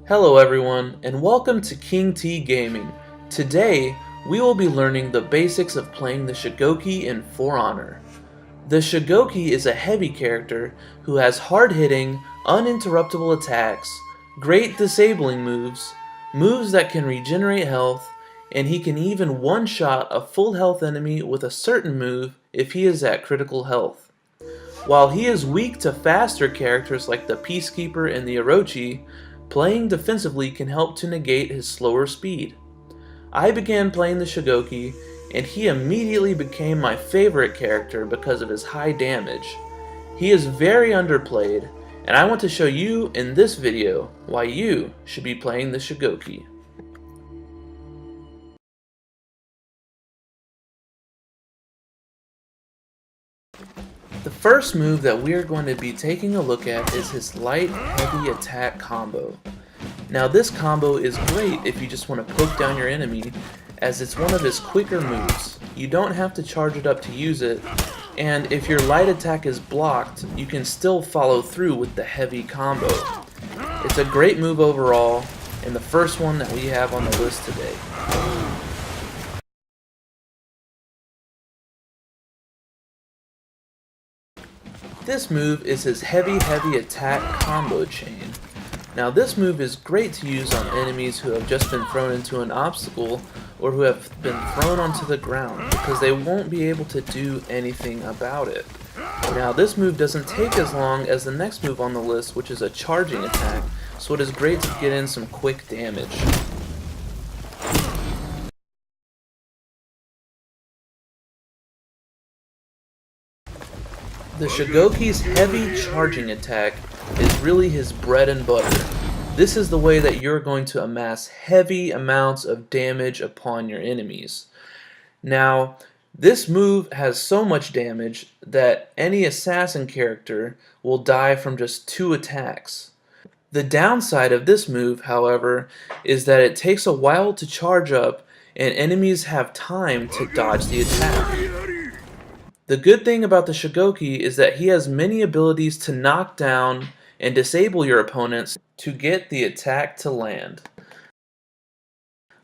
Hello everyone, and welcome to King T Gaming. Today, we will be learning the basics of playing the Shugoki in For Honor. The Shugoki is a heavy character who has hard-hitting, uninterruptible attacks, great disabling moves, moves that can regenerate health, and he can even one-shot a full health enemy with a certain move if he is at critical health. While he is weak to faster characters like the Peacekeeper and the Orochi, playing defensively can help to negate his slower speed. I began playing the Shugoki, and he immediately became my favorite character because of his high damage. He is very underplayed, and I want to show you in this video why you should be playing the Shugoki. The first move that we are going to be taking a look at is his light-heavy attack combo. Now this combo is great if you just want to poke down your enemy, as it's one of his quicker moves. You don't have to charge it up to use it, and if your light attack is blocked, you can still follow through with the heavy combo. It's a great move overall, and the first one that we have on the list today. This move is his heavy attack combo chain. Now this move is great to use on enemies who have just been thrown into an obstacle or who have been thrown onto the ground because they won't be able to do anything about it. Now this move doesn't take as long as the next move on the list, which is a charging attack, so it is great to get in some quick damage. The Shugoki's heavy charging attack is really his bread and butter. This is the way that you're going to amass heavy amounts of damage upon your enemies. Now, this move has so much damage that any assassin character will die from just 2 attacks. The downside of this move, however, is that it takes a while to charge up and enemies have time to dodge the attack. The good thing about the Shugoki is that he has many abilities to knock down and disable your opponents to get the attack to land.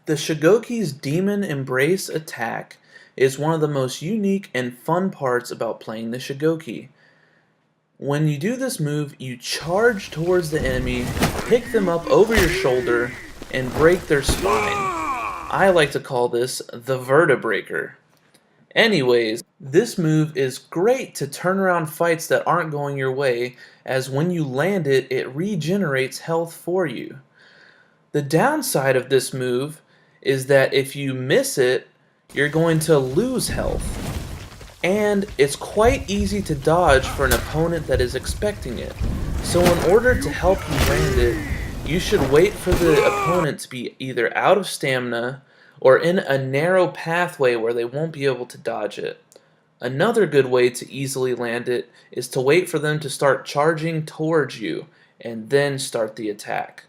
The Shugoki's Demon Embrace attack is one of the most unique and fun parts about playing the Shugoki. When you do this move, you charge towards the enemy, pick them up over your shoulder, and break their spine. I like to call this the Vertebreaker. Anyways, this move is great to turn around fights that aren't going your way, as when you land it, it regenerates health for you. The downside of this move is that if you miss it, you're going to lose health. And it's quite easy to dodge for an opponent that is expecting it. So in order to help you land it, you should wait for the opponent to be either out of stamina or in a narrow pathway where they won't be able to dodge it. Another good way to easily land it is to wait for them to start charging towards you and then start the attack.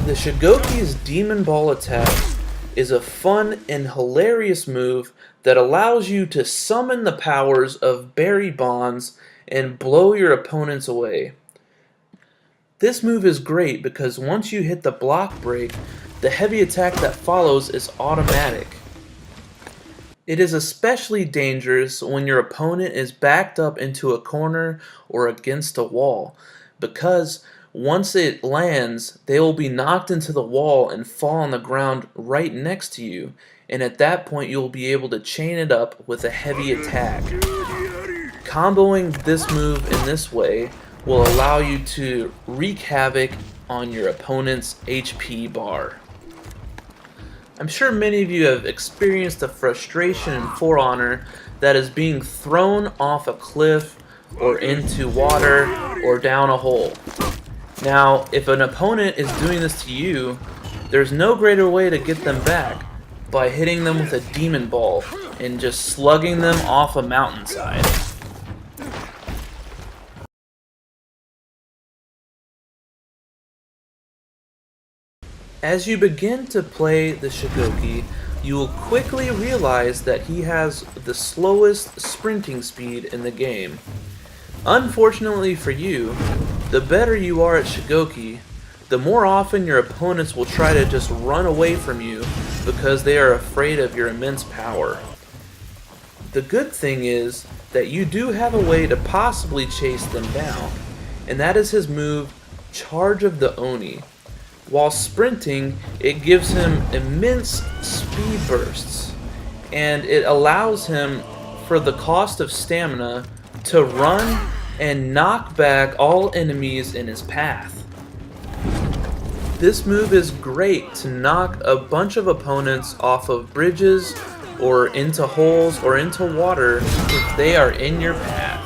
The Shugoki's Demon Ball attack is a fun and hilarious move that allows you to summon the powers of Berry Bonds and blow your opponents away. This move is great because once you hit the block break, the heavy attack that follows is automatic. It is especially dangerous when your opponent is backed up into a corner or against a wall, because once it lands, they will be knocked into the wall and fall on the ground right next to you, and at that point you will be able to chain it up with a heavy attack. Comboing this move in this way will allow you to wreak havoc on your opponent's HP bar. I'm sure many of you have experienced the frustration in For Honor that is being thrown off a cliff or into water or down a hole. Now, if an opponent is doing this to you, there's no greater way to get them back by hitting them with a Demon Ball and just slugging them off a mountainside. As you begin to play the Shugoki, you will quickly realize that he has the slowest sprinting speed in the game. Unfortunately for you, the better you are at Shugoki, the more often your opponents will try to just run away from you because they are afraid of your immense power. The good thing is that you do have a way to possibly chase them down, and that is his move, Charge of the Oni. While sprinting, it gives him immense speed bursts, and it allows him, for the cost of stamina, to run and knock back all enemies in his path. This move is great to knock a bunch of opponents off of bridges or into holes or into water if they are in your path.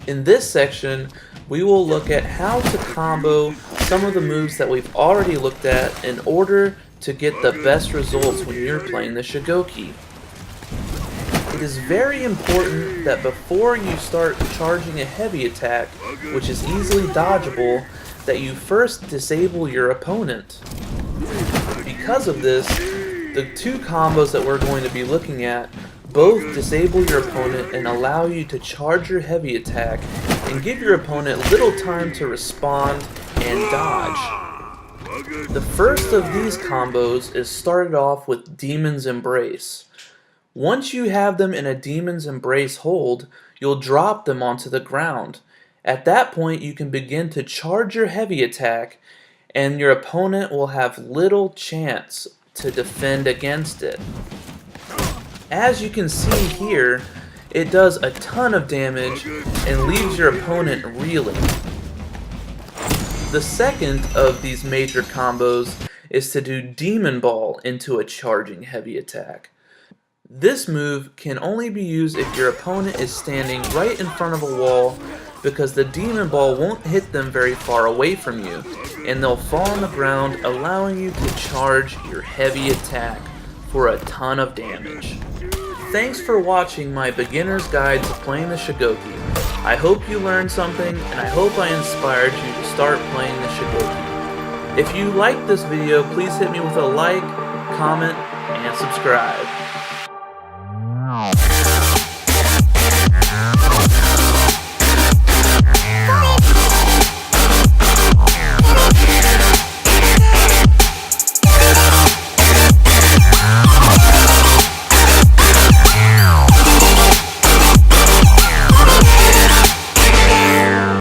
In this section, we will look at how to combo some of the moves that we've already looked at in order to get the best results when you're playing the Shugoki. It is very important that before you start charging a heavy attack, which is easily dodgeable, that you first disable your opponent. Because of this, the two combos that we're going to be looking at both disable your opponent and allow you to charge your heavy attack and give your opponent little time to respond and dodge. The first of these combos is started off with Demon's Embrace. Once you have them in a Demon's Embrace hold, you'll drop them onto the ground. At that point, you can begin to charge your heavy attack, and your opponent will have little chance to defend against it. As you can see here, it does a ton of damage and leaves your opponent reeling. The second of these major combos is to do Demon Ball into a charging heavy attack. This move can only be used if your opponent is standing right in front of a wall, because the Demon Ball won't hit them very far away from you, and they'll fall on the ground, allowing you to charge your heavy attack for a ton of damage. Thanks for watching my beginner's guide to playing the Shugoki. I hope you learned something, and I hope I inspired you to start playing the Shugoki. If you liked this video, please hit me with a like, comment, and subscribe.